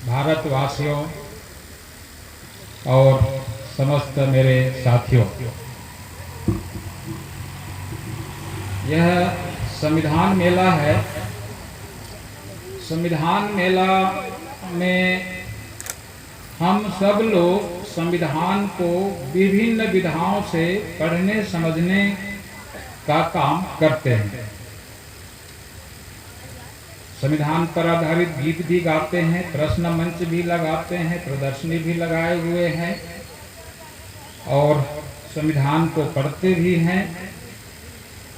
भारतवासियों और समस्त मेरे साथियों, यह संविधान मेला है। संविधान मेला में हम सब लोग संविधान को विभिन्न विधाओं से पढ़ने समझने का काम करते हैं। संविधान पर आधारित गीत भी गाते हैं, प्रश्न मंच भी लगाते हैं, प्रदर्शनी भी लगाए हुए हैं और संविधान को पढ़ते भी हैं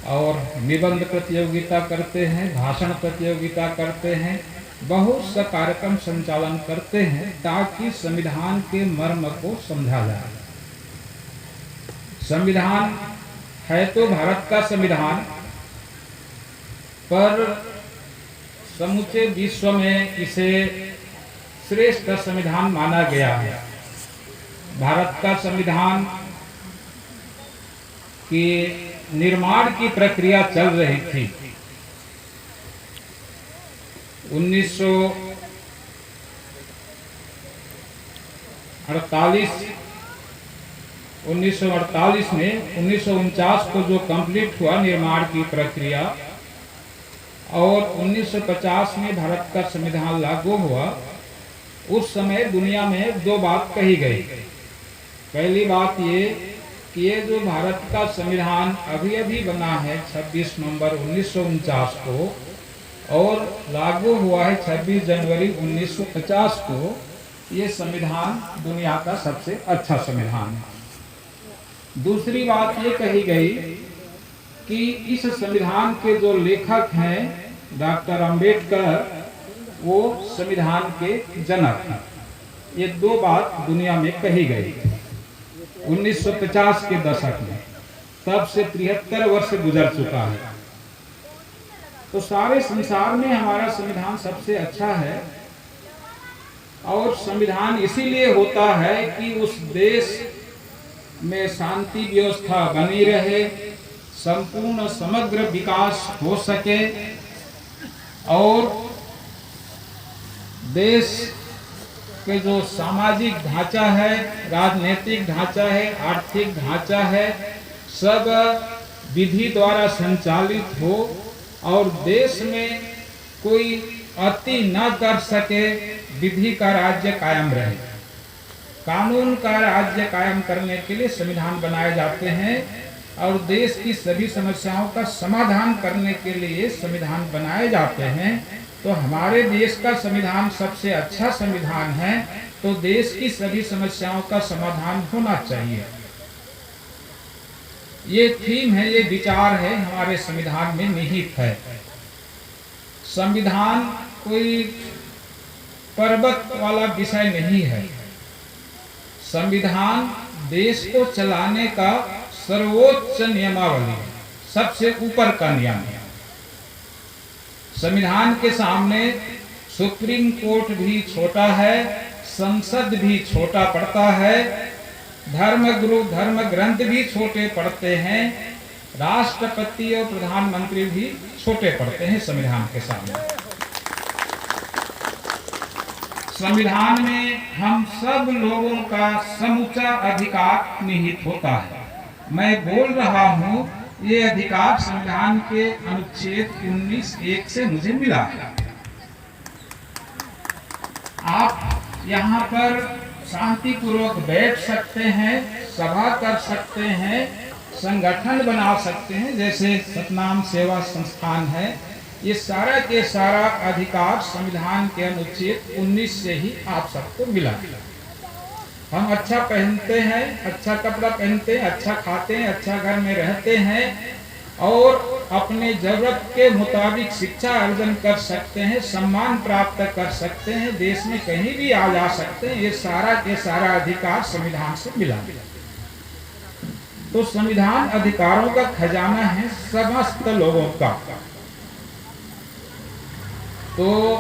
और निबंध प्रतियोगिता करते हैं, भाषण प्रतियोगिता करते हैं, बहुत सा कार्यक्रम संचालन करते हैं ताकि संविधान के मर्म को समझा जाए। संविधान है तो भारत का संविधान, पर समूचे विश्व में इसे श्रेष्ठ संविधान माना गया है। भारत का संविधान के निर्माण की प्रक्रिया चल रही थी। 1948 में 1949 को जो कंप्लीट हुआ निर्माण की प्रक्रिया, और 1950 में भारत का संविधान लागू हुआ। उस समय दुनिया में दो बात कही गई। पहली बात ये कि ये जो भारत का संविधान अभी अभी बना है 26 नवंबर 1949 को और लागू हुआ है 26 जनवरी 1950 को, ये संविधान दुनिया का सबसे अच्छा संविधान है। दूसरी बात ये कही गई कि इस संविधान के जो लेखक हैं डॉक्टर अंबेडकर, वो संविधान के जनक हैं। ये दो बात दुनिया में कही गई 1950 के दशक में। तब से 73 वर्ष गुजर चुका है। तो सारे संसार में हमारा संविधान सबसे अच्छा है। और संविधान इसीलिए होता है कि उस देश में शांति व्यवस्था बनी रहे, संपूर्ण समग्र विकास हो सके और देश के जो सामाजिक ढांचा है, राजनीतिक ढांचा है, आर्थिक ढांचा है, सब विधि द्वारा संचालित हो और देश में कोई अति न कर सके, विधि का राज्य कायम रहे। कानून का राज्य कायम करने के लिए संविधान बनाए जाते हैं और देश की सभी समस्याओं का समाधान करने के लिए संविधान बनाए जाते हैं। तो हमारे देश का संविधान सबसे अच्छा संविधान है, तो देश की सभी समस्याओं का समाधान होना चाहिए। ये थीम है, ये विचार है, हमारे संविधान में निहित है। संविधान कोई पर्वत वाला विषय नहीं है। संविधान देश को चलाने का सर्वोच्च नियमावली, सबसे ऊपर का नियम है। संविधान के सामने सुप्रीम कोर्ट भी छोटा है, संसद भी छोटा पड़ता है, धर्मगुरु धर्म ग्रंथ भी छोटे पड़ते हैं, राष्ट्रपति और प्रधानमंत्री भी छोटे पड़ते हैं संविधान के सामने। संविधान में हम सब लोगों का समूचा अधिकार निहित होता है। मैं बोल रहा हूँ, ये अधिकार संविधान के अनुच्छेद 19(1) से मुझे मिला है। आप यहाँ पर शांतिपूर्वक बैठ सकते हैं, सभा कर सकते हैं, संगठन बना सकते हैं, जैसे सतनाम सेवा संस्थान है। ये सारा के सारा अधिकार संविधान के अनुच्छेद 19 से ही आप सबको मिला। हम अच्छा पहनते हैं, अच्छा कपड़ा पहनते हैं, अच्छा खाते हैं, अच्छा घर में रहते हैं और अपने जरूरत के मुताबिक शिक्षा अर्जन कर सकते हैं, सम्मान प्राप्त कर सकते हैं, देश में कहीं भी आ जा सकते हैं। ये सारा के सारा अधिकार संविधान से मिला। तो संविधान अधिकारों का खजाना है समस्त लोगों का। तो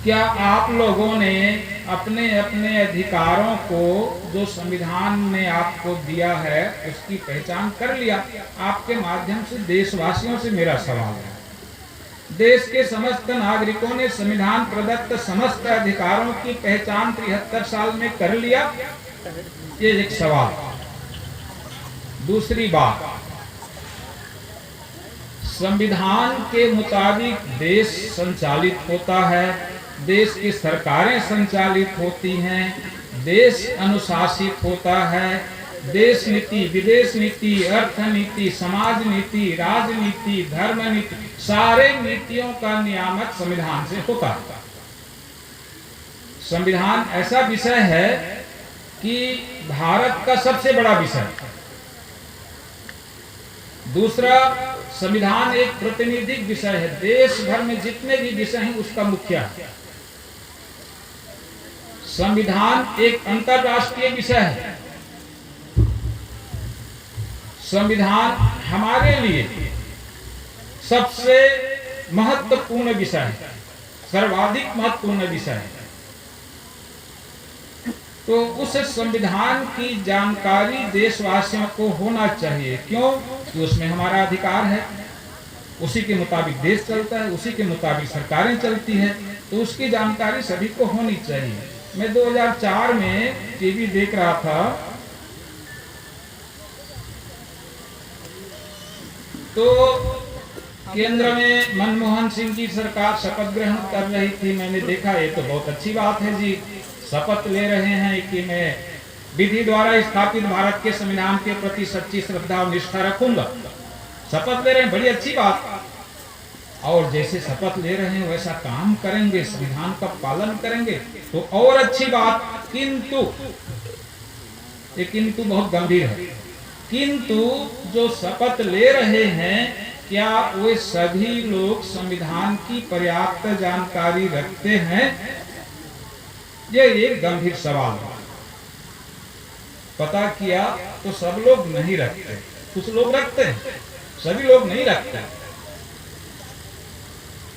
क्या आप लोगों ने अपने अपने अधिकारों को जो संविधान ने आपको दिया है उसकी पहचान कर लिया? आपके माध्यम से देशवासियों से मेरा सवाल है, देश के समस्त नागरिकों ने संविधान प्रदत्त समस्त अधिकारों की पहचान 73 साल में कर लिया? ये एक सवाल। दूसरी बात, संविधान के मुताबिक देश संचालित होता है, देश की सरकारें संचालित होती हैं, देश अनुशासित होता है, देश नीति, विदेश नीति, अर्थ नीति, समाज नीति, राजनीति, धर्म नीति, सारे नीतियों का नियामक संविधान से होता है। संविधान ऐसा विषय है कि भारत का सबसे बड़ा विषय। दूसरा, संविधान एक प्रतिनिधिक विषय है, देश भर में जितने भी विषय हैं उसका मुखिया है। संविधान एक अंतरराष्ट्रीय विषय है। संविधान हमारे लिए सबसे महत्वपूर्ण विषय है, सर्वाधिक महत्वपूर्ण विषय है। तो उस संविधान की जानकारी देशवासियों को होना चाहिए। क्यों? कि उसमें हमारा अधिकार है, उसी के मुताबिक देश चलता है, उसी के मुताबिक सरकारें चलती है, तो उसकी जानकारी सभी को होनी चाहिए। मैं 2004 में टीवी देख रहा था, तो केंद्र में मनमोहन सिंह की सरकार शपथ ग्रहण कर रही थी। मैंने देखा ये तो बहुत अच्छी बात है जी, शपथ ले रहे हैं कि मैं विधि द्वारा स्थापित भारत के संविधान के प्रति सच्ची श्रद्धा और निष्ठा रखूंगा। शपथ ले रहे हैं, बड़ी अच्छी बात। और जैसे शपथ ले रहे हैं वैसा काम करेंगे, संविधान का पालन करेंगे तो और अच्छी बात। किंतु ये किंतु बहुत गंभीर है। किंतु जो शपथ ले रहे हैं, क्या वे सभी लोग संविधान की पर्याप्त जानकारी रखते हैं? ये एक गंभीर सवाल है। पता किया तो सब लोग नहीं रखते, कुछ लोग रखते हैं, सभी लोग नहीं रखते।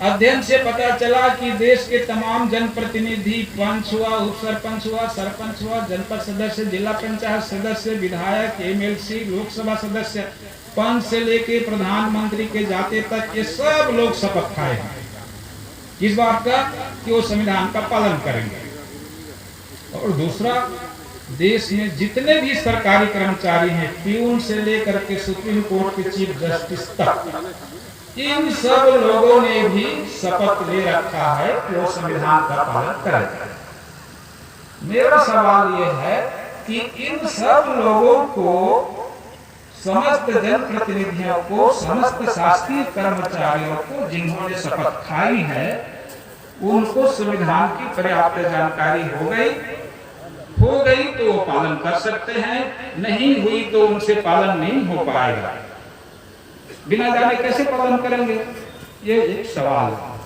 अध्ययन से पता चला कि देश के तमाम जनप्रतिनिधि, पंच हुआ, उप सरपंच हुआ, सरपंच हुआ, जनपद सदस्य, जिला पंचायत सदस्य, विधायक, एमएलसी, लोकसभा सदस्य, पंच से लेके प्रधानमंत्री के जाते तक, ये सब लोग शपथ खाए हैं। किस बात का? कि वो संविधान का पालन करेंगे। और दूसरा, देश में जितने भी सरकारी कर्मचारी हैं, प्यून से लेकर के सुप्रीम कोर्ट के चीफ जस्टिस तक, इन सब लोगों ने भी शपथ ले रखा है कि वो संविधान का पालन करेंगे। मेरा सवाल ये है कि इन सब लोगों को, समस्त जनप्रतिनिधियों को, समस्त शासकीय कर्मचारियों को जिन्होंने शपथ खाई है, उनको संविधान की पर्याप्त जानकारी हो गई तो वो पालन कर सकते हैं, नहीं हुई तो उनसे पालन नहीं हो पाएगा। बिना जाने कैसे पालन करेंगे? ये एक सवाल है।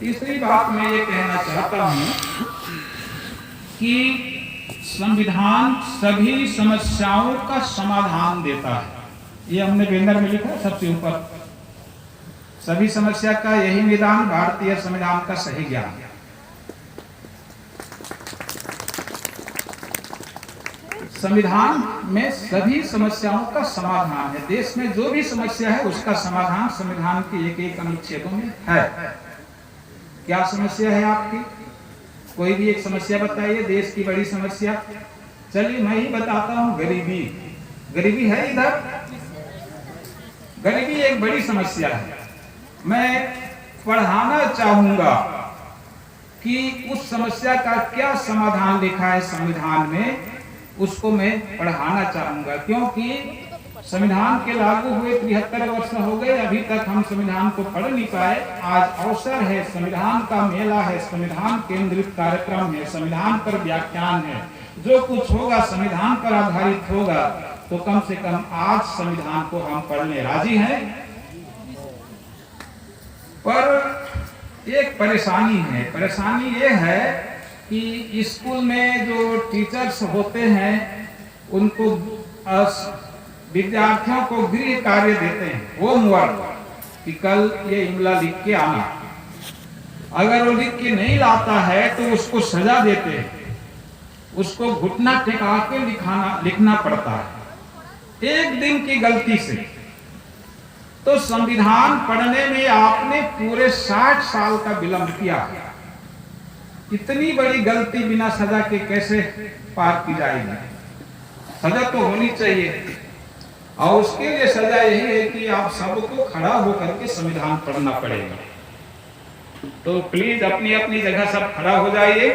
तीसरी बात मैं ये कहना चाहता हूं कि संविधान सभी समस्याओं का समाधान देता है। ये हमने बैनर में लिखा सबसे ऊपर, सभी समस्या का यही निदान, भारतीय संविधान का सही ज्ञान। संविधान में सभी समस्याओं का समाधान है। देश में जो भी समस्या है उसका समाधान संविधान के एक एक अनुच्छेदों में है। क्या समस्या है आपकी? कोई भी एक समस्या बताइए, देश की बड़ी समस्या। चलिए मैं ही बताता हूँ, गरीबी। गरीबी है इधर, गरीबी एक बड़ी समस्या है। मैं पढ़ाना चाहूंगा कि उस समस्या का क्या समाधान लिखा है संविधान में, उसको मैं पढ़ाना चाहूंगा। क्योंकि संविधान के लागू हुए 73 वर्ष हो गए, अभी तक हम संविधान को पढ़ नहीं पाए। आज अवसर है, संविधान का मेला है, संविधान केंद्रित कार्यक्रम है, संविधान पर व्याख्यान है, जो कुछ होगा संविधान पर आधारित होगा। तो कम से कम आज संविधान को हम पढ़ने राजी हैं। पर एक परेशानी है, परेशानी ये है कि स्कूल में जो टीचर्स होते हैं उनको विद्यार्थियों को गृह कार्य देते हैं, होमवर्क, कि कल ये इमला लिख के आना। अगर वो लिख के नहीं लाता है तो उसको सजा देते हैं, उसको घुटना टिका के लिखना पड़ता है। एक दिन की गलती से तो संविधान पढ़ने में आपने पूरे 60 साल का विलंब किया। इतनी बड़ी गलती बिना सजा के कैसे पार की जाएगी? सजा तो होनी चाहिए, और उसके लिए सजा यही है कि आप सबको खड़ा होकर के संविधान पढ़ना पड़ेगा। तो प्लीज अपनी अपनी जगह सब खड़ा हो जाइए।